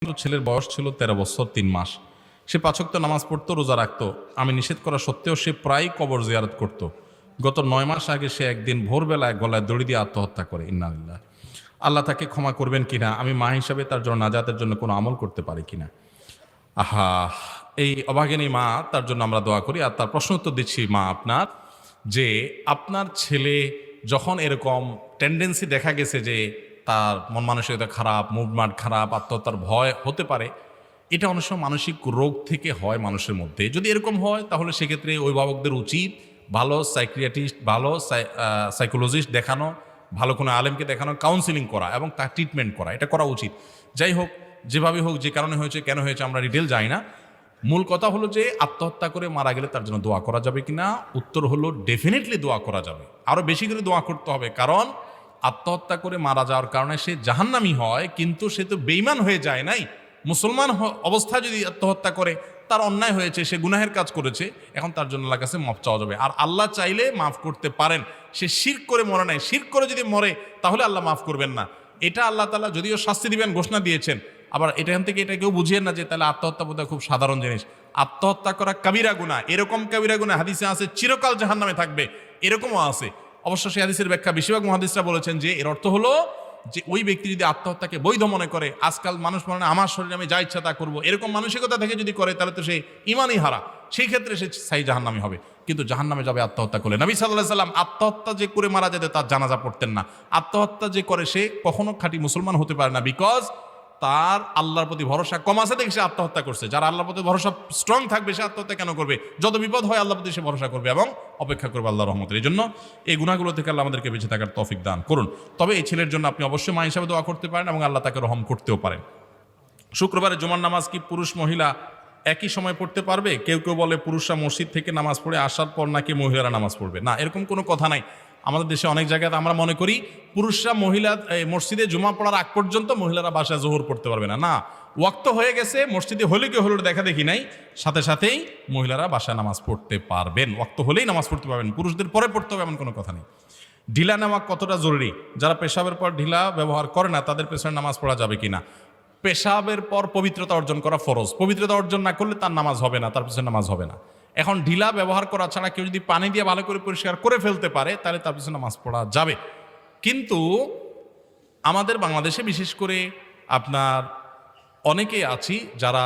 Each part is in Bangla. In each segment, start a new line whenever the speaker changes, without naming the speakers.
ছেলের বয়স ছিল 13 বছর 3 মাস। সে 5 ওয়াক্ত নামাজ পড়তো, রোজা রাখতো। আমি নিষেধ করা সত্ত্বেও সে প্রায় কবর জিয়ারত করত। গত 9 মাস আগে সে একদিন ভোরবেলায় গলায় দড়ি দিয়ে আত্মহত্যা করে। ইন্নালিল্লাহ। আল্লাহ তাকে ক্ষমা করবেন কিনা, আমি মা হিসাবে তার জন্য নাজাতের জন্য কোনো আমল করতে পারি কিনা। আহা, এই অভাগিনী মা, তার জন্য আমরা দোয়া করি। আর তার প্রশ্ন উত্তর দিচ্ছি মা আপনার, যে আপনার ছেলে যখন এরকম টেন্ডেন্সি দেখা গেছে যে তার মন মানসিকতা খারাপ, মুভমেন্ট খারাপ, আত্মহত্যার ভয় হতে পারে, এটা অনেক সময় মানসিক রোগ থেকে হয় মানুষের মধ্যে। যদি এরকম হয় তাহলে সেক্ষেত্রে অভিভাবকদের উচিত ভালো সাইকিয়াট্রিস্ট, ভালো সাইকোলজিস্ট দেখানো, ভালো কোনো আলেমকে দেখানো, কাউন্সিলিং করা এবং তার ট্রিটমেন্ট করা, এটা করা উচিত। যাই হোক, যেভাবে হোক, যে কারণে হয়েছে, কেন হয়েছে, আমরা ডিটেল যাই না। মূল কথা হলো যে আত্মহত্যা করে মারা গেলে তার জন্য দোয়া করা যাবে কিনা। উত্তর হলো ডেফিনেটলি দোয়া করা যাবে, আরো বেশি করে দোয়া করতে হবে। কারণ আত্মহত্যা করে মারা যাওয়ার কারণে সে জাহান্নামী হয়, কিন্তু সে তো বেঈমান হয়ে যায় নাই। মুসলমান অবস্থায় যদি আত্মহত্যা করে, তার অন্যায় হয়েছে, সে গুনাহের কাজ করেছে, এখন তার জন্য আল্লাহর কাছে মাফ চাওয়া যাবে। আর আল্লাহ চাইলে মাফ করতে পারেন। সে শিরক করে মরে নাই, শিরক করে যদি মরে তাহলে আল্লাহ মাফ করবেন না। এটা আল্লাহ তাআলা যদিও শাস্তি দিবেন ঘোষণা দিয়েছেন। আবার এখান থেকে এটা কেউ বুঝিয়েন না যে তাহলে আত্মহত্যা বোধহয় খুব সাধারণ জিনিস। আত্মহত্যা করা কাবিরা গুনাহ, এরকম কাবিরা গুনাহ হাদিসে আছে চিরকাল জাহান্নামে থাকবে, এরকমও আছে। অবশ্য সেই হাদিসের ব্যাখ্যা বেশিরভাগ মুহাদ্দিসরা বলেছেন যে এর অর্থ হলো যে ওই ব্যক্তি যদি আত্মহত্যাকে বৈধ মনে করে, আজকাল মানুষ মনে হয় আমার শরীরে আমি যা ইচ্ছা তা করবো, এরকম মানসিকতা থেকে যদি করে তাহলে তো সে ইমানই হারা, সেই ক্ষেত্রে সে সাই জাহান্নামী হবে। কিন্তু জাহান্নামে যাবে আত্মহত্যা করলে। নবী সাল্লাল্লাহু আলাইহি সাল্লাম আত্মহত্যা যে করে মারা যেত তার জানাজা পড়তেন না। আত্মহত্যা যে করে সে কখনো খাঁটি মুসলমান হতে পারে না, বিকজ তার আল্লাহর প্রতি ভরসা কম আছে দেখে সে আত্মহত্যা করছে। যারা আল্লাহর প্রতি ভরসা স্ট্রং থাকবে সে আত্মহত্যা কেন করবে? যত বিপদ হয় আল্লাহর প্রতি সে ভরসা করবে এবং অপেক্ষা করবে আল্লাহর রহমতের। এই জন্য এই গুনাহগুলো থেকে আল্লাহ আমাদেরকে বেঁচে থাকার তৌফিক দান করুন। তবে এই ছেলের জন্য আপনি অবশ্যই মা হিসাবে দোয়া করতে পারেন এবং আল্লাহ তাকে রহম করতেও পারেন। শুক্রবারে জুমার নামাজ কি পুরুষ মহিলা একই সময় পড়তে পারবে? কেউ কেউ বলে পুরুষরা মসজিদ থেকে নামাজ পড়ে আসার পর নাকি মহিলারা নামাজ পড়বে। না, এরকম কোনো কথা নাই। আমাদের দেশে অনেক জায়গায় আমরা মনে করি পুরুষরা মসজিদে জুমা পড়ার আগ পর্যন্ত মহিলারা বাসায় জোহর পড়তে পারবে না। না, ওয়াক্ত হয়ে গেছে, মসজিদে হলে কি হলো দেখা দেখি নাই, সাথে সাথেই মহিলারা বাসায় নামাজ পড়তে পারবেন। ওয়াক্ত হলেই নামাজ পড়তে পারবেন, পুরুষদের পরে পড়তে হবে এমন কোনো কথা নেই। ঢিলা নেওয়া কতটা জরুরি? যারা পেশাবের পর ঢিলা ব্যবহার করে না তাদের পেছনে নামাজ পড়া যাবে কিনা? পেশাবের পর পবিত্রতা অর্জন করা ফরজ। পবিত্রতা অর্জন না করলে তার নামাজ হবে না, তার পিছনে নামাজ হবে না। এখন ঢিলা ব্যবহার করা ছাড়া কেউ যদি পানি দিয়ে ভালো করে পরিষ্কার করে ফেলতে পারে তাহলে তার পিছনে নামাজ পড়া যাবে। কিন্তু আমাদের বাংলাদেশে বিশেষ করে আপনার অনেকেই আছি যারা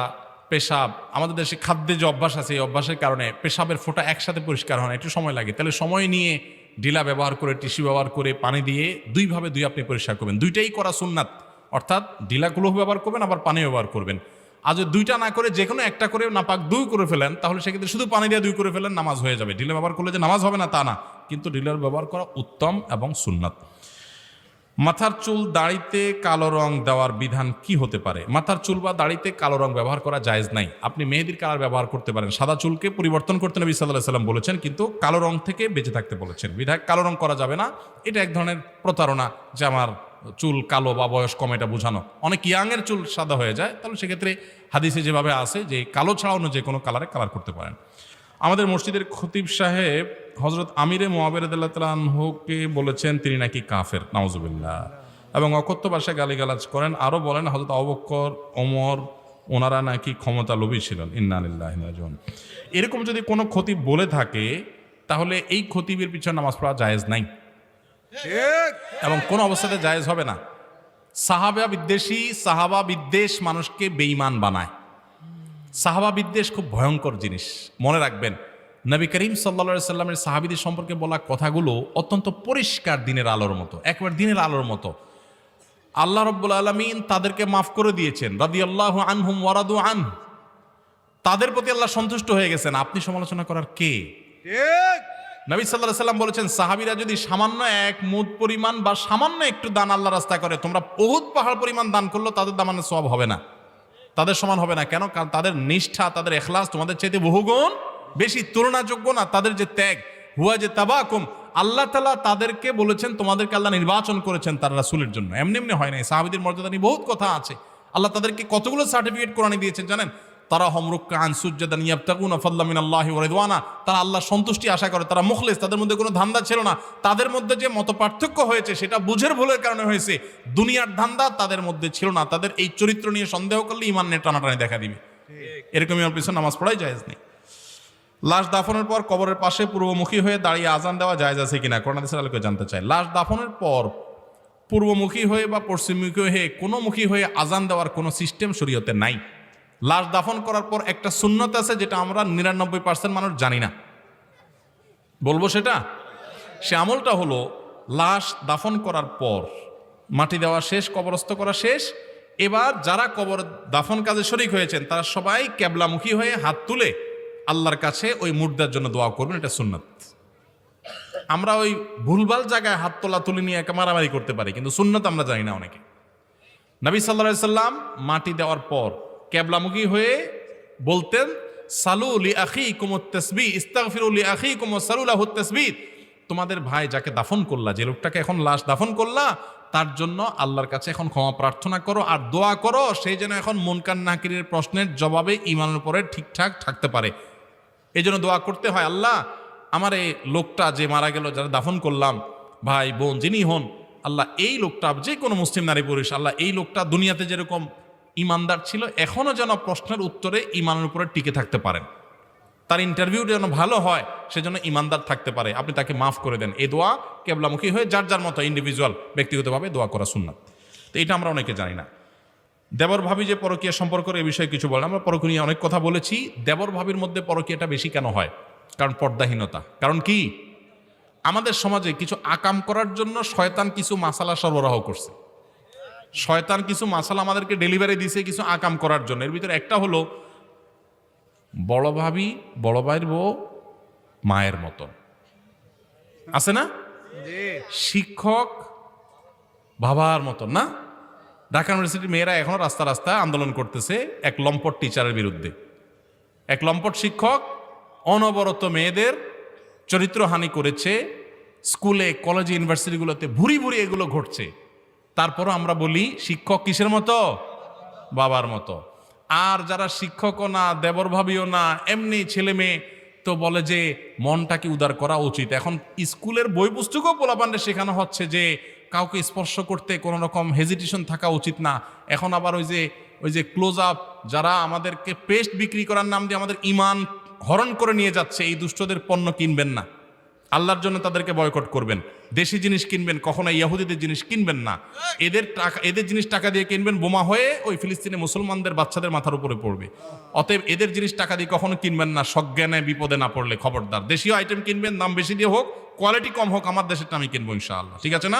পেশাব, আমাদের দেশে খাদ্যে যে অভ্যাস আছে এই অভ্যাসের কারণে পেশাবের ফোঁটা একসাথে পরিষ্কার হয় না, একটু সময় লাগে। তাহলে সময় নিয়ে ঢিলা ব্যবহার করে, টিস্যু ব্যবহার করে, পানি দিয়ে দুইভাবে আপনি পরিষ্কার করবেন। দুইটাই করা সুন্নাত, অর্থাৎ ঢিলাগুলো ব্যবহার করবেন আবার পানি ব্যবহার করবেন। আর যদি দুইটা না করে যে কোনো একটা করে নাপাক 2 করে ফেলেন তাহলে সেক্ষেত্রে শুধু পানি দিয়ে 2 করে ফেলেন, নামাজ হয়ে যাবে। ঢিলা ব্যবহার করলে যে নামাজ হবে না তা না, কিন্তু ঢিলার ব্যবহার করা উত্তম এবং সুন্নাত। মাথার চুল দাড়িতে কালো রং দেওয়ার বিধান কি হতে পারে? মাথার চুল বা দাড়িতে কালো রং ব্যবহার করা জায়েজ নাই। আপনি মেহেদির কালার ব্যবহার করতে পারেন। সাদা চুলকে পরিবর্তন করতে নবী সাল্লাল্লাহু আলাইহি সাল্লাম বলেছেন, কিন্তু কালো রং থেকে বেঁচে থাকতে বলেছেন। বিধায় কালো রং করা যাবে না। এটা এক ধরনের প্রতারণা যে আমার চুল কালো বা বয়স কম, এটা বোঝানো। অনেক ইয়াংয়ের চুল সাদা হয়ে যায়, তাহলে সেক্ষেত্রে হাদিসে যেভাবে আছে যে কালো ছাড়া অন্য যে কোনো কালারে কালার করতে পারেন। আমাদের মসজিদের খতিব সাহেব হযরত আমিরে মুআবিয়া রাদিয়াল্লাহু তাআলা আনহুকে বলেছেন তিনি নাকি কাফের, নাউজুবিল্লাহ, এবং অকথ্য ভাষায় গালিগালাজ করেন। আরও বলেন হযরত আবু বকর, ওমর ওনারা নাকি ক্ষমতা লোভী ছিলেন। ইন্না লিল্লাহি ওয়া ইন্না ইলাইহি রাজিউন। এরকম যদি কোনো খতিব বলে থাকে তাহলে এই খতিবের পিছনে নামাজ পড়া জায়েজ নাই এবং কোনো অবস্থাতে জায়েজ হবে না। সাহাবা বিদ্বেষ মানুষকে বেঈমান বানায়। সাহাবা বিদ্বেষ খুব ভয়ঙ্কর জিনিস, মনে রাখবেন। নবী করিম সাল্লাল্লাহু আলাইহি সাল্লামের সাহাবীদের সম্পর্কে বলা কথাগুলো অত্যন্ত পরিষ্কার দিনের আলোর মতো, একবার দিনের আলোর মতো। আল্লাহ রাব্বুল আলামিন তাদেরকে মাফ করে দিয়েছেন, রাদিয়াল্লাহু আনহুম ওয়া রাদু আনহু। তাদের প্রতি আল্লাহ সন্তুষ্ট হয়ে গেছেন, আপনি সমালোচনা করার কে? ঠিক। নবী সাল্লাল্লাহু আলাইহি সাল্লাম বলেছেন, সাহাবীরা যদি সামান্য 1 মুদ পরিমাণ বা সামান্য একটু দান আল্লাহর রাস্তায় করে, তোমরা উহুদ পাহাড় পরিমাণ দান করলেও তাদের দামানের সওয়াব হবে না, তাদের সমান হবে না। কেন? কারণ তাদের নিষ্ঠা, তাদের ইখলাস তোমাদের চাইতে বহুগুণ বেশি, তুলনাযোগ্য না। তাদের যে ত্যাগ, হুয়া যে তাবাকুম, আল্লাহ তাআলা তাদেরকে বলেছেন তোমাদেরকে আল্লাহ নির্বাচন করেছেন তার রাসূলের জন্য। এমনি এমনি হয় নাই। সাহাবীদের মর্যাদা নিয়ে বহুত কথা আছে। আল্লাহ তাদেরকে কতগুলো সার্টিফিকেট কোরআনে দিয়েছেন জানেন? তারা হমরুক্কান সুজ্জাদান ইয়াবতাগুনা ফাদলা মিনাল্লাহি ওয়া রিদওয়ানা, তারা আল্লাহর সন্তুষ্টি আশা করে, তারা মুখলিস, তাদের মধ্যে কোনো ধান্দা ছিল না। তাদের মধ্যে যে মত পার্থক্য হয়েছে সেটা বুঝের ভুলের কারণে হয়েছে, দুনিয়ার ধান্দা তাদের মধ্যে ছিল না। তাদের এই চরিত্র নিয়ে সন্দেহ করলে ঈমান নিয়ে টানাটানি দেখা দিবে। এরকম ইমামের পিছনে নামাজ পড়াই জায়েজ নেই। লাশ দাফনের পর কবরের পাশে পূর্বমুখী হয়ে দাঁড়িয়ে আজান দেওয়া জায়েজ আছে কিনা, কোরআন হাদিসের আলোকে জানতে চাই। লাশ দাফনের পর পূর্বমুখী হয়ে বা পশ্চিমমুখী হয়ে কোনো মুখী হয়ে আজান দেওয়ার কোনো সিস্টেম শরীয়তে নাই। লাশ দাফন করার পর একটা সুন্নত আছে যেটা আমরা 99% মানুষ জানি না, বলবো সেটা। সে আমলটা হলো, লাশ দাফন করার পর মাটি দেওয়া শেষ, কবরস্থ করা শেষ, এবার যারা কবর দাফন কাজে শরীক হয়েছেন তারা সবাই কেবলামুখী হয়ে হাত তুলে আল্লাহর কাছে ওই মুর্দার জন্য দোয়া করবেন, এটা সুন্নাত। আমরা ওই ভুলভাল জায়গায় হাত তোলা তুলি নিয়ে একে মারামারি করতে পারি, কিন্তু সুন্নাত আমরা জানি না অনেকে। নবী সাল্লাল্লাহু আলাইহি সাল্লাম মাটি দেওয়ার পর কেবলামুখী হয়ে বলতেন, সালু লি আখিকুমুত তাসবিহ ইস্তাগফিরু লি আখিকুম ওয়া সালু লাহুত তাসবিহ, তোমাদের ভাই যাকে দাফন করলা, যে লোকটাকে এখন লাশ দাফন করলা, তার জন্য আল্লাহর কাছে এখন ক্ষমা প্রার্থনা করো আর দোয়া করো, সেই যেন এখন মুনকার নাকিরের প্রশ্নের জবাবে ঈমানের উপরে ঠিকঠাক থাকতে পারে। এই জন্য দোয়া করতে হয়, আল্লাহ আমার এই লোকটা যে মারা গেল, যারা দাফন করলাম, ভাই বোন যিনি হন, আল্লাহ এই লোকটা, যে কোনো মুসলিম নারী পুরুষ, আল্লাহ এই লোকটা দুনিয়াতে যেরকম ইমানদার ছিল এখনও যেন প্রশ্নের উত্তরে ইমানের উপরে টিকে থাকতে পারেন, তার ইন্টারভিউ যেন ভালো হয়, সেজন্য ইমানদার থাকতে পারে, আপনি তাকে মাফ করে দেন। এই দোয়া কেবলামুখী হয়ে যার যার মতো ইন্ডিভিজুয়াল ব্যক্তিগতভাবে দোয়া করা সুন্নাত। তো এটা আমরা অনেকে জানি না। দেবর ভাবি যে পরকীয়া সম্পর্কের এই বিষয়ে কিছু বলেন। আমরা পরকীয়া নিয়ে অনেক কথা বলেছি। দেবর ভাবির মধ্যে পরকীয়াটা বেশি কেন হয়? কারণ পর্দাহীনতা। কারণ কি, আমাদের সমাজে কিছু আকাম করার জন্য শয়তান কিছু মাসালা সরবরাহ করছে। শয়তান কিছু মাসালা আমাদেরকে ডেলিভারি দিছে কিছু আকাম করার জন্য। এর ভিতরে একটা হলো, বড় ভাবি বড় ভাইয়ের বউ মায়ের মতো, আছে না? শিক্ষক বাবার মতো না? ঢাকা ইউনিভার্সিটির মেয়েরা এখনো রাস্তা রাস্তা আন্দোলন করতেছে এক লম্পট টিচারের বিরুদ্ধে। এক লম্পট শিক্ষক অনবরত মেয়েদের চরিত্রহানি করেছে। স্কুলে, কলেজে, ইউনিভার্সিটিগুলোতে ভুরি ভুরি এগুলো ঘটছে। তারপরও আমরা বলি শিক্ষক কিসের মতো? বাবার মতো। আর যারা শিক্ষকও না, দেবর ভাবিও না, এমনি ছেলে মেয়ে, তো বলে যে মনটাকে উদার করা উচিত। এখন স্কুলের বই পুস্তকও পোলাপান্ডে শেখানো হচ্ছে যে কাউকে স্পর্শ করতে কোনো রকম হেজিটেশন থাকা উচিত না। এখন আবার ওই যে ক্লোজ আপ, যারা আমাদেরকে পেস্ট বিক্রি করার নাম দিয়ে আমাদের ঈমান হরণ করে নিয়ে যাচ্ছে, এই দুষ্টদের পণ্য কিনবেন না, আল্লাহর জন্য তাদেরকে বয়কট করবেন। দেশি জিনিস কিনবেন, কখনো ইহুদিদের জিনিস কিনবেন না। এদের জিনিস টাকা দিয়ে কিনবেন, বোমা হয়ে ওই ফিলিস্তিনে মুসলমানদের বাচ্চাদের মাথার উপরে পড়বে। অতএব এদের জিনিস টাকা দিয়ে কখনো কিনবেন না, সজ্ঞানে বিপদে না পড়লে খবরদার। দেশীয় আইটেম কিনবেন, দাম বেশি দিয়ে হোক, কোয়ালিটি কম হোক, আমার দেশেরটা আমি কিনবো ইনশাআল্লাহ, ঠিক আছে না?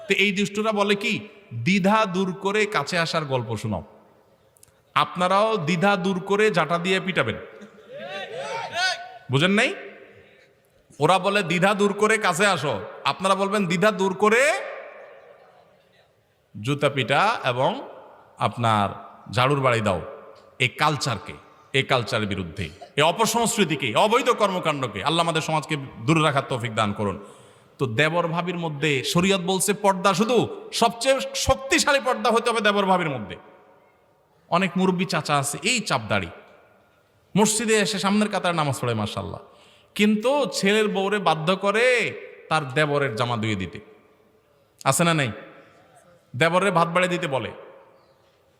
তো এই দুষ্টরা বলে কি, দ্বিধা দূর করে কাছে আসার গল্প শোনাও। আপনারাও দ্বিধা দূর করে জাটা দিয়ে পিটাবেন, বুঝেন নাই? ওরা বলে দ্বিধা দূর করে কাছে আসো, আপনারা বলবেন দ্বিধা দূর করে জুতা পিটা এবং আপনার ঝাড়ুর বাড়ি দাও। এই কালচারকে, এই কালচারের বিরুদ্ধে, এই অপসংস্কৃতিকে, অবৈধ কর্মকাণ্ডকে আল্লাহ আমাদের সমাজকে দূরে রাখার তৌফিক দান করুন। তো দেবর ভাবির মধ্যে শরীয়ত বলছে পর্দা, শুধু সবচেয়ে শক্তিশালী পর্দা হতে হবে দেবর ভাবির মধ্যে। অনেক মুরব্বী চাচা আছে, এই চাপদাড়ি, মসজিদে এসে সামনের কাতারে নামাজ পড়ে মাশাআল্লাহ, কিন্তু ছেলের বউরে বাধ্য করে তার দেবরের জামা ধুয়ে দিতে, আছে না নাই? দেবরের ভাত বাড়ি দিতে বলে।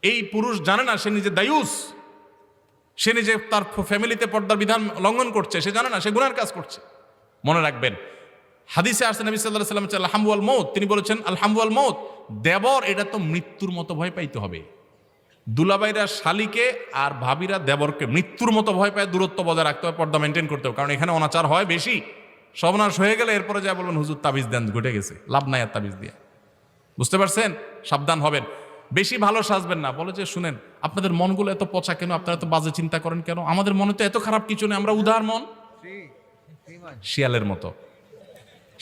এই পুরুষ জানে না সে নিজে দায়ুস, সে নিজে তার ফ্যামিলিতে পর্দার বিধান লঙ্ঘন করছে, সে জানে না সে গুনার কাজ করছে। মনে রাখবেন, হাদিসে আসছে নবী সাল্লাল্লাহু আলাইহি ওয়াসাল্লাম আল হামু ওয়াল মউত, তিনি বলেছেন আল হামু ওয়াল মউত, দেবর এটা তো মৃত্যুর মতো ভয় পাইতে হবে। দুলাভাইরা শালিকে আর ভাবিরা দেবরকে মৃত্যুর মতো ভয় পায়, দূরত্ব বজায় রাখতে হবে, পর্দা মেনটেন করতে হবে। কারণ এখানে অনাচার হয় বেশি, সর্বনাশ হয়ে গেলে এরপরে যা বলবেন হুজুর তাবিজ দেন, ঘটে গেছে, লাভ নাই আর তাবিজ দিয়ে। বুঝতে পারছেন? সাবধান হবেন, বেশি ভালো সাজবেন না। বলে যে শুনেন, আপনাদের মনগুলো এত পচা কেন, আপনারা এত বাজে চিন্তা করেন কেন? আমাদের মনে তো এত খারাপ কিছু নেই, আমরা উদার মন। শিয়ালের মতো।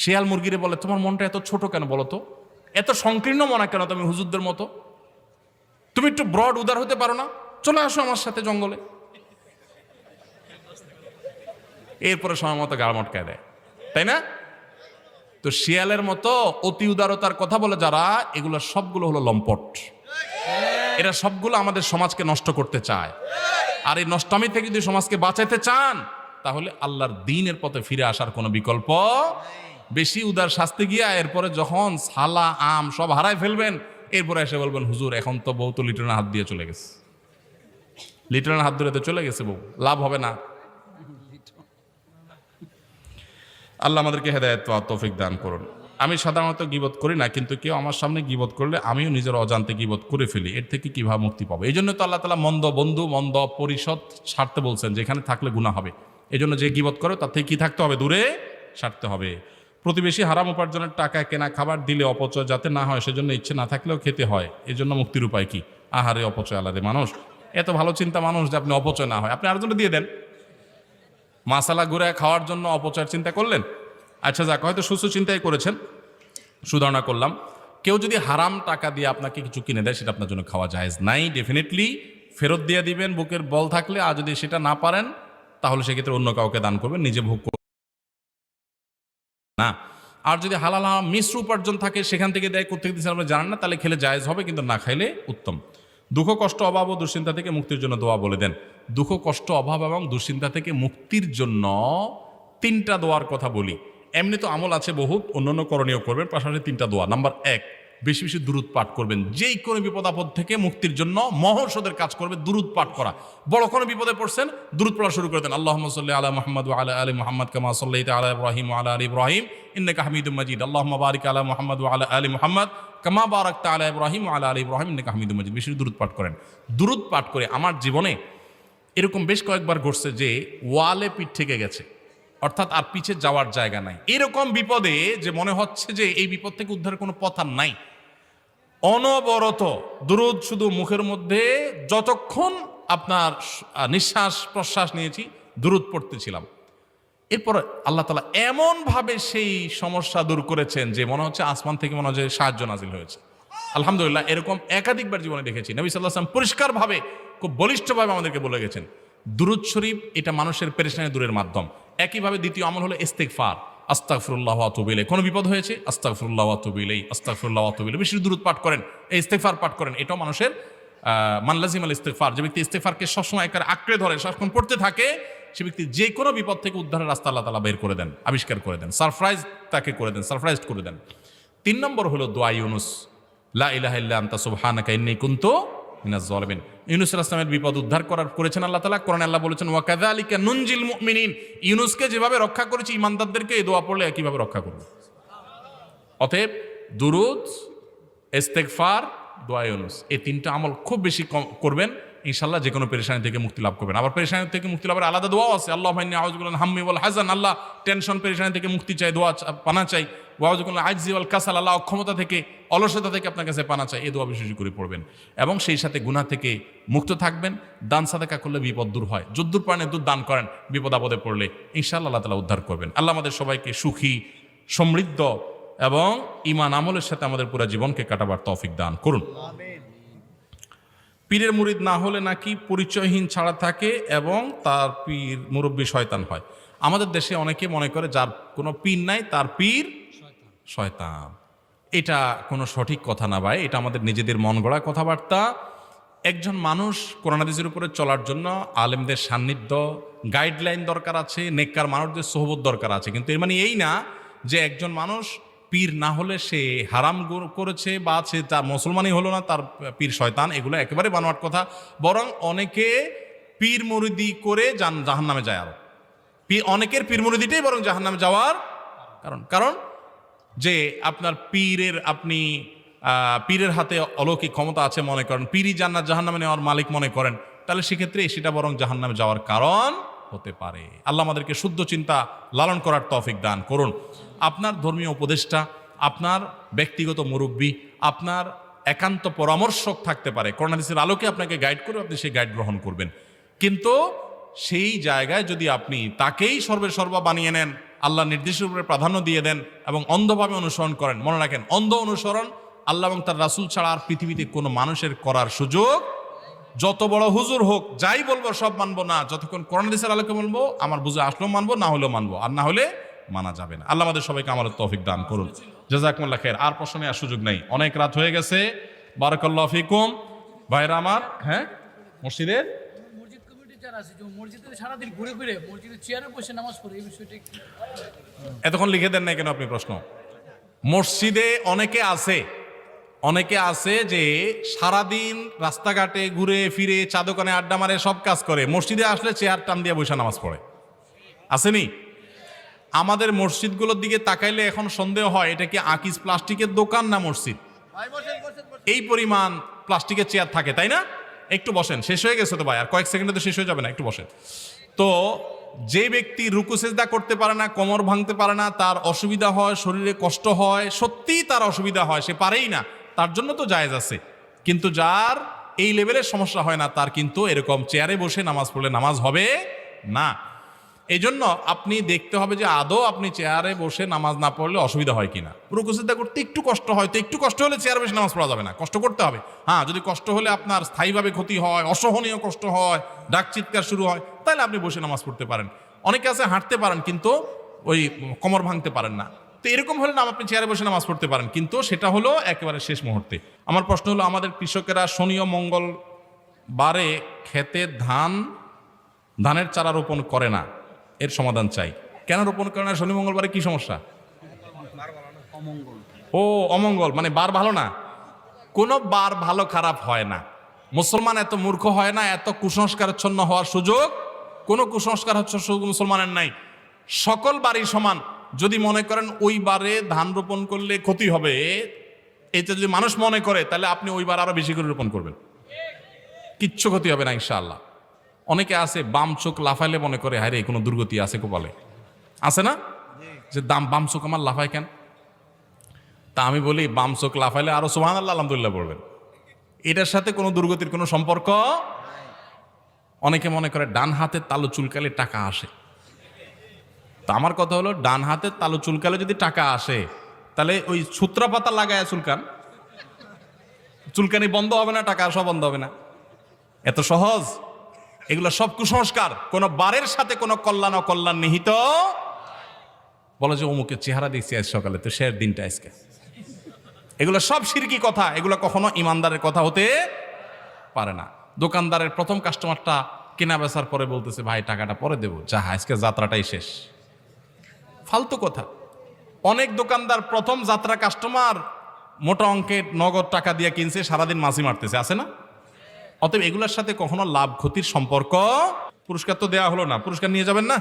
শিয়াল মুরগিরে বলে তোমার মনটা এত ছোট কেন বলো তো, এত সংকীর্ণ মনা কেন তুমি হুজুরদের মতো? তুমি একটু ব্রড উদার হতে পারো না? চলে আসো আমার সাথে জঙ্গলে। এরপরে সময় মতো গাড় মটকায় দেয়, তাই না? তো শিয়ালের মতো অতি উদারতার কথা বলে যারা, এগুলো সবগুলো হলো লম্পট। এরা সবগুলো আমাদের সমাজকে নষ্ট করতে চায়। আর এই নষ্টামি থেকে যদি সমাজকে বাঁচাইতে চান তাহলে আল্লাহর দ্বীনের পথে ফিরে আসার কোনো বিকল্প বেশি উদার শাস্তি গিয়া এরপরে যখন ছালা আম সব হারায় ফেলবেন এরপরে এসে বলবেন হুজুর এখন তো বউ তো লিটনের হাত দিয়ে চলে গেছে, লিটনের হাত ধরে তো চলে গেছে বউ, লাভ হবে না। আল্লাহ আমাদেরকে হেদায়েত ও তৌফিক দান করুন। আমি সাধারণত গীবত করি না, কিন্তু কেউ আমার সামনে গীবত করলে আমিও নিজের অজান্তে গীবত করে ফেলি। এর থেকে কিভাবে মুক্তি পাবো? এই জন্য তো আল্লাহ তাআলা মন্দ বন্ধু মন্দ পরিষদ ছাড়তে বলছেন, যেখানে থাকলে গুনাহ হবে। এই জন্য যে গীবত করে তার থেকে কি থাকতে হবে? দূরে সারতে হবে। প্রতিবেশী হারাম উপার্জনের টাকা কেনা খাবার দিলে অপচয় যাতে না হয় সেজন্য ইচ্ছে না থাকলেও খেতে হয়, এই জন্য মুক্তির উপায় কি? আহারে অপচয় আলাদা মানুষ, এত ভালো চিন্তা মানুষ যে আপনি অপচয় না হয় আপনি আরেকজনকে দিয়ে দেন। মাসালা ঘুরে খাওয়ার জন্য অপচয়ের চিন্তা করলেন? আচ্ছা যাক, হয়তো সুস্থ চিন্তাই করেছেন, সুধারণা করলাম। কেউ যদি হারাম টাকা দিয়ে আপনাকে কিছু কিনে দেয় সেটা আপনার জন্য খাওয়া জায়েজ নাই, ডেফিনেটলি ফেরত দিয়ে দিবেন বুকের বল থাকলে। আর যদি সেটা না পারেন তাহলে সেক্ষেত্রে অন্য কাউকে দান করবেন, নিজে ভোগ করবেন না। আর যদি হালাল হারাম মিশ্র উপার্জন থাকে সেখান থেকে দেয়, কোথেকে দিচ্ছেন আপনি জানেন না, তাহলে খেলে জায়েজ হবে, কিন্তু না খাইলে উত্তম। দুঃখ কষ্ট অভাব ও দুশ্চিন্তা থেকে মুক্তির জন্য দোয়া বলে দেন। দুঃখ কষ্ট অভাব এবং দুশ্চিন্তা থেকে মুক্তির জন্য 3টা দোয়ার কথা বলি। এমনি তো আমল আছে বহুত, অন্যান্য করণীয় করবেন, পাশাপাশি 3টা দোয়া। নাম্বার 1, বেশি বেশি দুরুদ পাঠ করবেন। যেই কোনো বিপদ আপদ থেকে মুক্তির জন্য মহৌষধের কাজ করবে দুরুদ পাঠ করা। বড় কোনো বিপদে পড়ছেন, দুরুদ পড়া শুরু করে দেন। আল্লাহুম্মা সাল্লি আলা মুহাম্মাদ ওয়া আলা আলি মুহাম্মাদ কামা সাল্লাইতা আলা ইব্রাহিম ওয়া আলা আলি ইব্রাহিম ইন্নাকা হামিদুম মাজিদ। আল্লাহুম্মা বারিক আলা মুহাম্মাদ ওয়া আলা আলি মুহাম্মাদ কামা বারাকতা আলা ইব্রাহিম ওয়া আলা আলি ইব্রাহিম ইন্নাকা হামিদুম মাজিদ। বেশি দুরুদ পাঠ করেন। দুরুদ পাঠ করে আমার জীবনে এরকম বেশ কয়েকবার ঘটছে যে ওয়ালে পিঠ থেকে গেছে, অর্থাৎ আর পিছে যাওয়ার জায়গা নাই। এরকম বিপদে যে মনে হচ্ছে যে এই বিপদ থেকে উদ্ধারের কোনো পথ আর নাই, অনবরত দুরুদ শুধু মুখের মধ্যে, যতক্ষণ আপনার নিঃশ্বাস প্রশ্বাস নিয়েছি দুরুদ পড়তেছিলাম। এরপর আল্লাহ তাআলা এমনভাবে সেই সমস্যা দূর করেছেন যে মনে হচ্ছে আসমান থেকে মনে হচ্ছে সাহায্য নাজিল হয়েছে। আলহামদুলিল্লাহ, এরকম একাধিকবার জীবনে দেখেছি। নবী সাল্লাল্লাহু আলাইহি ওয়াসাল্লাম পরিষ্কারভাবে খুব বলিষ্ঠভাবে আমাদেরকে বলে গেছেন দুরুদ শরীফ এটা মানুষের পেরেশানি দূরের মাধ্যম। একইভাবে দ্বিতীয় আমল হলো ইস্তিগফার, আস্তাগফিরুল্লাহ ওয়া আতুবু ইলাইহি। কোনো বিপদ হয়েছে আস্তাগফিরুল্লাহ ওয়া আতুবু ইলাইহি, আস্তাগফিরুল্লাহ ওয়া আতুবু ইলাইহি। বেশি দুরুদ পাঠ করেন, এই ইস্তিগফার পাঠ করেন। এটাও মানুষের মান লাজিমাল ইস্তিগফার, যে ব্যক্তি ইস্তিগফারকে সবসময় একারে আঁকড়ে ধরে সারাক্ষণ পড়তে থাকে সে ব্যক্তি যে কোনো বিপদ থেকে উদ্ধারের রাস্তা আল্লাহ তাআলা বের করে দেন, আবিষ্কার করে দেন, সারপ্রাইজ তাকে করে দেন, সারপ্রাইজড করে দেন। 3 নম্বর হলো দোয়া ইউনুস, লা ইলাহা ইল্লা আনতা সুবহানাকা ইন্নী কুনতু মিনাজ জালিমিন। ইউনুস আলাইহিস সালামের বিপদ উদ্ধার করেছেন আল্লাহ তাআলা। কোরআনে আল্লাহ বলেছেন ওয়া কাযালিকা নুনজিল মুমিনিন, ইউনুসকে যেভাবে রক্ষা করেছি ঈমানদারদেরকে এই দোয়া পড়লে একইভাবে রক্ষা করব। অতএব দুরুদ, ইস্তিগফার, দোয়া ইউনুস, এই 3টা আমল খুব বেশি করবেন, ইনশাআল্লাহ যে কোনো পেরেশানি থেকে মুক্তি লাভ করবেন। আবার পেরেশানি থেকে মুক্তি লাভের আলাদা দোয়াও আছে। আল্লাহুম্মা ইন্নী আউযু বিকা মিনাল হাম্মি ওয়াল হাযান, আল্লাহ টেনশন পেরেশানি থেকে মুক্তি চাই, দোয়া পানা চাই। ওয়া আউযু বিকা মিনাল আজজি ওয়াল কাসাল, আল্লাহ অক্ষমতা থেকে অলসতা থেকে আপনার কাছে পানা চাই। এই দোয়া বিশেষ করে পড়বেন এবং সেই সাথে গুনাহ থেকে মুক্ত থাকবেন। দান সাদাকা করলে বিপদ দূর হয়, যদ্দূর পারেন দুধ দান করেন, বিপদ আপদে পড়লে ইনশাআল্লাহ আল্লাহ তাআলা উদ্ধার করবেন। আল্লাহ আমাদের সবাইকে সুখী, সমৃদ্ধ এবং ঈমান আমলের সাথে আমাদের পুরো জীবনকে কাটাবার তৌফিক দান করুন। পীরের মুরিদ না হলে নাকি পরিচয়হীন ছাড়া থাকে এবং তার পীর মুরব্বী শয়তান হয়। আমাদের দেশে অনেকে মনে করে যার কোনো পীর নাই তার পীর শয়তান। এটা কোনো সঠিক কথা না ভাই, এটা আমাদের নিজেদের মন গড়া কথাবার্তা। একজন মানুষ কোরআন হাদিসের উপরে চলার জন্য আলেমদের সান্নিধ্য, গাইডলাইন দরকার আছে, নেককার মানুষদের সোহবত দরকার আছে। কিন্তু এর মানে এই না যে একজন মানুষ পীর না হলে সে হারাম করেছে বা সে তার মুসলমানই হলো না, তার পীর শয়তান। এগুলো একেবারে বানোয়াট কথা। বরং অনেকে পীর মুরিদি করে জাহান্নামে যায়। আরো অনেকের পীর মুরিদিটাই বরং জাহান্নামে যাওয়ার কারণ যে আপনার আপনি পীরের হাতে অলৌকিক ক্ষমতা আছে মনে করেন, পীরই জান্নাত জাহান্নামে নেওয়ার মালিক মনে করেন, তাহলে সেক্ষেত্রে সেটা বরং জাহান্নামে যাওয়ার কারণ হতে পারে। আল্লাহ আমাদেরকে শুদ্ধ চিন্তা লালন করার তৌফিক দান করুন। আপনার ধর্মীয় উপদেষ্টা, আপনার ব্যক্তিগত মুরব্বী, আপনার একান্ত পরামর্শক থাকতে পারে, কোরআন হাদিসের আলোকে আপনাকে গাইড করে আপনি সেই গাইড গ্রহণ করবেন। কিন্তু সেই জায়গায় যদি আপনি তাকেই সর্বা বানিয়ে নেন, আল্লাহ নির্দেশের উপরে প্রাধান্য দিয়ে দেন এবং অন্ধভাবে অনুসরণ করেন, মনে রাখেন অন্ধ অনুসরণ আল্লাহ এবং তার রাসূল ছাড়া আর পৃথিবীতে কোনো মানুষের করার সুযোগ, যত বড় হুজুর হোক, যাই বলবো সব মানবো না। যতক্ষণ কোরআন হাদিসের আলোকে বলবো, আমার বুঝে আসলেও মানবো, না হলেও মানবো, আর না হলে মানা যাবে না। আল্লাহ আমাদের সবাইকে আমলের তৌফিক দান করুন। জাযাকুমুল্লাহ খাইর। আর প্রশ্ন নেওয়ার সুযোগ নেই, অনেক রাত হয়ে গেছে। বারাকাল্লাহু ফিকুম। ভাইরা আমার, হ্যাঁ মসজিদের
মসজিদ কমিটি যারা আছে যে মসজিদে সারাদিন ঘুরে ঘুরে মসজিদের চেয়ারে বসে নামাজ পড়ে, এই বিষয়টা একটু
এতক্ষণ লিখে দেন নাই কেন আপনি প্রশ্ন? মসজিদে অনেকে আছে যে সারাদিন রাস্তাঘাটে ঘুরে ফিরে চা দোকানে আড্ডা মারে, সব কাজ করে, মসজিদে আসলে চেয়ার টান দিয়ে বসে নামাজ পড়ে। আসেনি? আমাদের মসজিদগুলোর দিকে তাকাইলে এখন সন্দেহ হয় এটা কি আকিজ প্লাস্টিকের দোকান না মসজিদ। এই পরিমাণ প্লাস্টিকের চেয়ার থাকে, তাই না? একটু বসেন, শেষ হয়ে গেছে তো ভাই, আর কয়েক সেকেন্ডে তো শেষ হয়ে যাবে না, একটু বসেন। তো যে ব্যক্তি রুকু সেজদা করতে পারে না, কোমর ভাঙতে পারে না, তার অসুবিধা হয়, শরীরে কষ্ট হয়, সত্যিই তার অসুবিধা হয়, সে পারেই না, তার জন্য তো জায়েজ আছে। কিন্তু যার এই লেভেলের সমস্যা হয় না, তার কিন্তু এরকম চেয়ারে বসে নামাজ পড়লে নামাজ হবে না। এই জন্য আপনি দেখতে হবে যে আদৌ আপনি চেয়ারে বসে নামাজ না পড়লে অসুবিধা হয় কিনা। রুকু সিজদা করতে একটু কষ্ট হয়, তো একটু কষ্ট হলে চেয়ারে বসে নামাজ পড়া যাবে না, কষ্ট করতে হবে। হ্যাঁ, যদি কষ্ট হলে আপনার স্থায়ীভাবে ক্ষতি হয়, অসহনীয় কষ্ট হয়, ডাক চিৎকার শুরু হয়, তাহলে আপনি বসে নামাজ পড়তে পারেন। অনেকে আছে হাঁটতে পারেন কিন্তু ওই কোমর ভাঙতে পারেন না, তো এরকম হলে না আপনি চেয়ারে বসে নামাজ পড়তে পারেন, কিন্তু সেটা হলো একেবারে শেষ মুহূর্তে। আমার প্রশ্ন হলো, আমাদের কৃষকেরা শনি ও মঙ্গল বারে ক্ষেতে ধানের চারা রোপণ করে না, এর সমাধান চাই। কেন রোপণ করে না? শনি মঙ্গলবারে কি সমস্যা? ও অমঙ্গল, মানে বার ভালো না। কোনো বার ভালো খারাপ হয় না। মুসলমান এত মূর্খ হয় না, এত কুসংস্কারাচ্ছন্ন হওয়ার সুযোগ কোনো কুসংস্কার হচ্ছে মুসলমানের নাই। সকল বারই সমান। যদি মনে করেন ওই বারে ধান রোপণ করলে ক্ষতি হবে, এটা যদি মানুষ মনে করে, তাহলে আপনি ওই বার আরো বেশি করে রোপণ করবেন, কিচ্ছু ক্ষতি হবে না ইনশাআল্লাহ। অনেকে আছে বাম চোখ লাফাইলে মনে করে হায় রে কোনো দুর্গতি আছে কপালে, আছে না? যে বাম চোখ আমার লাফায় কেন? তা আমি বলি, বাম চোখ লাফাইলে আরো সুবহানাল্লাহ আলহামদুলিল্লাহ পড়বেন, এটার সাথে কোনো দুর্গতির কোনো সম্পর্ক। অনেকে মনে করে ডান হাতের তালু চুলকালে টাকা আসে। তা আমার কথা হলো, ডান হাতের তালু চুলকালে যদি টাকা আসে, তাহলে ওই সূত্রা পাতা লাগায় চুলকানি বন্ধ হবে না, টাকা আসা বন্ধ হবে না? এত সহজ? এগুলো সব কুসংস্কার, কোন বারের সাথে কোনো কল্যাণ অকল্যাণ নিহিত। বলো যে অমুকের চেহারা দেখছি আজ সকালে, তো শেষ দিনটা আজকে, এগুলো সব শিরকি কথা, এগুলো কখনো ইমানদারের কথা হতে পারে না। দোকানদারের প্রথম কাস্টমারটা কেনা বেচার পরে বলতেছে ভাই টাকাটা পরে দেবো, যা আজকে যাত্রাটাই শেষ, ফালতু কথা। অনেক দোকানদার প্রথম যাত্রা কাস্টমার মোটা অঙ্কের নগদ টাকা দিয়ে কিনছে, সারাদিন মাছি মারতেছে, আছে না? অতএব এগুলোর সাথে কখনো লাভ ক্ষতির সম্পর্ক। পুরস্কার তো দেওয়া হলো না, পুরস্কার নিয়ে যাবেন না?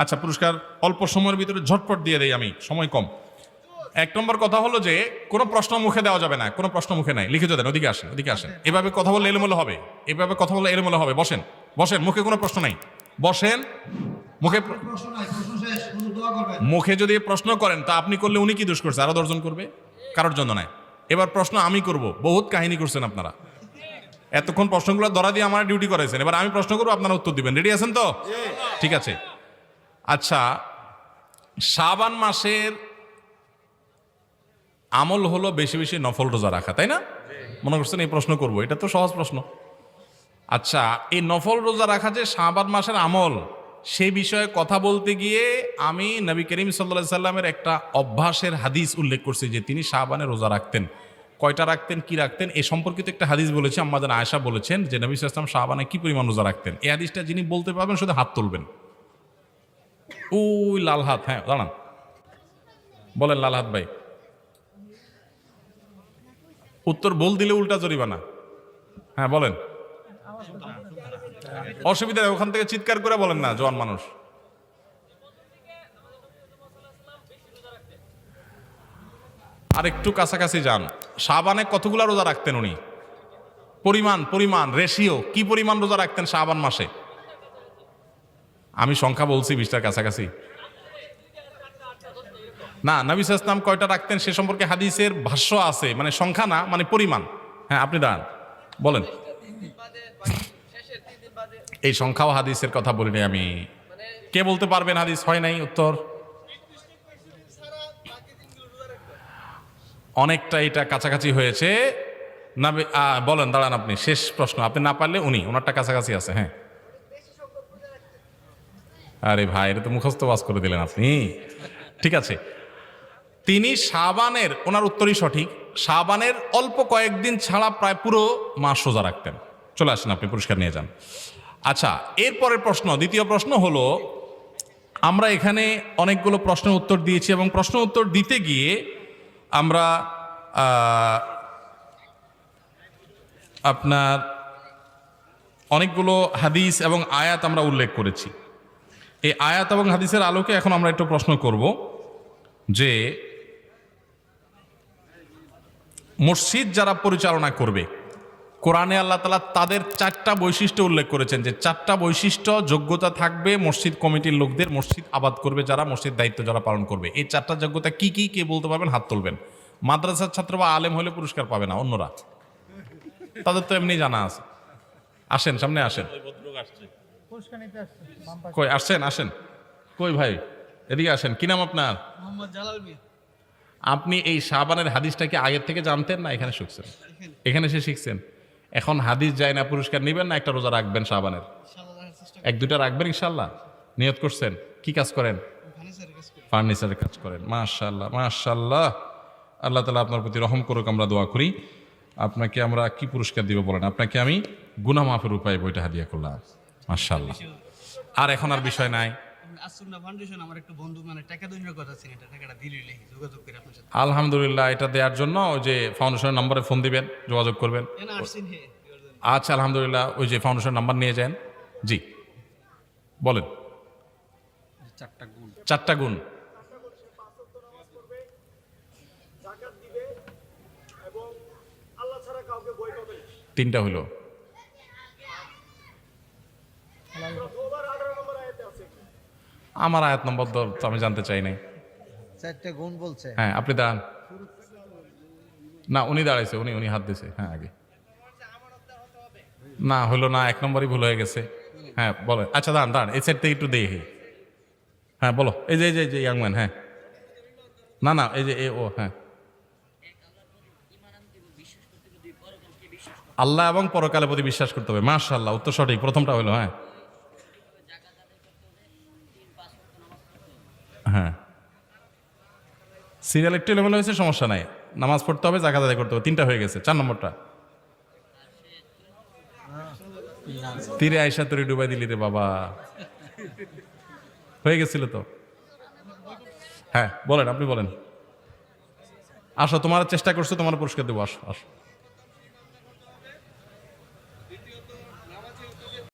আচ্ছা, পুরস্কার অল্প সময়ের ভিতরে ঝটপট দিয়ে দেই, আমি সময় কম। এক নম্বর কথা হলো যে কোনো প্রশ্ন মুখে দেওয়া যাবে না, কোনো প্রশ্ন মুখে নাই, লিখে দেন। ওদিকে আসেন, ওদিকে আসেন। এভাবে কথা বললে এলোমেলো হবে, এভাবে কথা বললে এলোমেলো হবে। বসেন, বসেন, মুখে কোনো প্রশ্ন নাই, বসেন। মুখে যদি প্রশ্ন করেন তা আপনি করলে উনি কি দোষ করছে? আরো 10 জন করবে, কারোর জন্য নাই। এবার প্রশ্ন আমি করব, বহুত কাহিনী করছেন আপনারা, এতক্ষণ প্রশ্নগুলো ধরা দিয়ে আমার ডিউটি করেছেন, এবার আমি প্রশ্ন করবো, আপনারা উত্তর দিবেন। রেডি আছেন তো? ঠিক আছে। আচ্ছা, শাবান মাসের আমল হলো বেশি বেশি নফল রোজা রাখা, তাই না? মনে করছেন এই প্রশ্ন করব, এটা তো সহজ প্রশ্ন। আচ্ছা, এই নফল রোজা রাখা যে শাবান মাসের আমল, সেই বিষয়ে কথা বলতে গিয়ে আমি নবী করিম সাল্লাল্লাহু আলাইহি সাল্লামের একটা অভ্যাসের হাদিস উল্লেখ করছি, যে তিনি শাবানে রোজা রাখতেন। কয়টা রাখতেন, কি রাখতেন, এই সম্পর্কিত একটা হাদিস বলেছে। আম্মা জান আয়েশা বলেছেন যে নবী সাল্লাল্লাহু আলাইহি ওয়াসাল্লাম শাবানে কি পরিমাণ রোজা রাখতেন। এই হাদিসটা যিনি বলতে পারবেন শুধু হাত তুলবেন। ওই লাল হাত, হ্যাঁ দাঁড়ান, বলেন লাল হাত ভাই। উত্তর বল দিলে উল্টা জরিমানা। হ্যাঁ বলেন, অসুবিধা নেই, ওখান থেকে চিৎকার করে বলেন না, জওয়ান মানুষ। আর একটু কাছাকাছি যান। শাবানে কতগুলা রোজা রাখতেন উনি? পরিমাণ রেশিও, কি পরিমাণ রোজা রাখতেন শাবান মাসে? আমি সংখ্যা বলছি 20টার কাছাকাছি না। নবী সাল্লাল্লাহু আলাইহি ওয়াসাল্লাম কয়টা রাখতেন সে সম্পর্কে হাদিসের ভাষ্য আছে, মানে সংখ্যা না, মানে পরিমাণ। হ্যাঁ আপনি দাঁড়ান, বলেন। এই সংখ্যাও হাদিসের কথা বলিনি আমি। কে বলতে পারবেন হাদিস হয় নাই? উত্তর অনেকটা এটা কাছাকাছি হয়েছে। না বলেন, দাঁড়ান আপনি, শেষ প্রশ্ন, আপনি না পারলে উনি, ওনারটা কাছাকাছি আছে। হ্যাঁ, আরে ভাই, এটা তো মুখস্থ বাস করে দিলেন আপনি। ঠিক আছে, তিনি শাবানের, ওনার উত্তরই সঠিক, শাবানের অল্প কয়েকদিন ছাড়া প্রায় পুরো মাস রোজা রাখতেন। চলে আসেন, আপনি পুরস্কার নিয়ে যান। আচ্ছা, এরপরের প্রশ্ন, দ্বিতীয় প্রশ্ন হলো, আমরা এখানে অনেকগুলো প্রশ্নের উত্তর দিয়েছি এবং প্রশ্ন উত্তর দিতে গিয়ে আমরা আপনার অনেকগুলো হাদিস এবং আয়াত আমরা উল্লেখ করেছি। এই আয়াত এবং হাদিসের আলোকে এখন আমরা একটু প্রশ্ন করব যে মসজিদ যারা পরিচালনা করবে, কোরআনে আল্লাহ তাআলা তাদের 4টা বৈশিষ্ট্য উল্লেখ করেছেন, যে 4টা বৈশিষ্ট্য যোগ্যতা থাকবে মসজিদ কমিটির লোকদের, মসজিদ আবাদ করবে যারা, মসজিদ দায়িত্ব যারা পালন করবে। এই 4টা যোগ্যতা কি কি, কে বলতে পারবেন? হাত তুলবেন। মাদ্রাসার ছাত্র বা আলেম হলে পুরস্কার পাবে না, অন্যরা, তাদের তো এমনি জানা আছে। আসেন, সামনে আসেন।
পুরস্কার নিতে আসছে
কই আসেন, আসেন। কই ভাই, এদিকে আসেন। কি নাম আপনার?
মোহাম্মদ জালাল মিয়া।
আপনি এই শাবানের হাদিসটাকে আগের থেকে জানতেন না এখানে শিখছেন? এখানে এসে শিখছেন। এখন হাদিস যায় না, পুরস্কার নেবেন না একটা রোজা রাখবেন শাবানের? এক দুটা রাখবেন ইনশাল্লাহ। নিয়ত করছেন? কি কাজ করেন? ফার্নিচারের কাজ করেন। মাশাআল্লাহ, মাশাআল্লাহ। আল্লাহ তাআলা আপনার প্রতি রহম করুক, আমরা দোয়া করি। আপনাকে আমরা কি পুরস্কার দিব বলেন? আপনাকে আমি গুনাহ মাফের উপায় বইটা হাদিয়া করলাম। মাশাআল্লাহ। আর এখন আর বিষয় নাই।
আসুন্না ফাউন্ডেশন আমার একটা বন্ধু মানে টাকা দৈনিক কথা আছে, এটা টাকাটা দিলেই যোগাযোগ করে আপনার সাথে।
আলহামদুলিল্লাহ, এটা দেওয়ার জন্য ওই যে ফাউন্ডেশনের নম্বরে ফোন দিবেন, যোগাযোগ করবেন।
এনা আসছেন হে
আচ্ছা, আলহামদুলিল্লাহ, ওই যে ফাউন্ডেশন নাম্বার নিয়ে যান। জি বলেন।
4টা গুণ।
4টা গুণ। তিনটা হইল। আমার আয়াত নম্বর তো আমি জানতে চাই নাই।
4টা গুণ বলছে।
হ্যাঁ, আপনি দাঁড়ান না, উনি দাঁড়াইছে, উনি হাত দিয়েছে। হ্যাঁ, আগে না হইলো না, 1 নম্বরই ভুল হয়ে গেছে। হ্যাঁ বলো। আচ্ছা দাঁড়ান দাঁড়ান, এই সাইড থেকে একটু দেখি। হ্যাঁ বলো। এই যে ইয়াং ম্যান। হ্যাঁ, না না, এই যে ও। হ্যাঁ, আল্লাহ এবং পরকালের প্রতি বিশ্বাস করতে হবে। মাশাআল্লাহ, উত্তর সঠিক, প্রথমটা হলো। হ্যাঁ হ্যাঁ, সিরিয়াল একটু এলোমেলো হয়েছে, সমস্যা নাই। নামাজ পড়তে হবে, জাকাত আদায় করতে হবে, 3টা হয়ে গেছে। 4 নম্বরটা? তীরে আয়সা তরি ডুবাই দিলি রে বাবা, হয়ে গেছিল তো। হ্যাঁ বলেন, আপনি বলেন। আসো, তোমার চেষ্টা করছো, তোমার পুরস্কার দেবো। আসো আসো।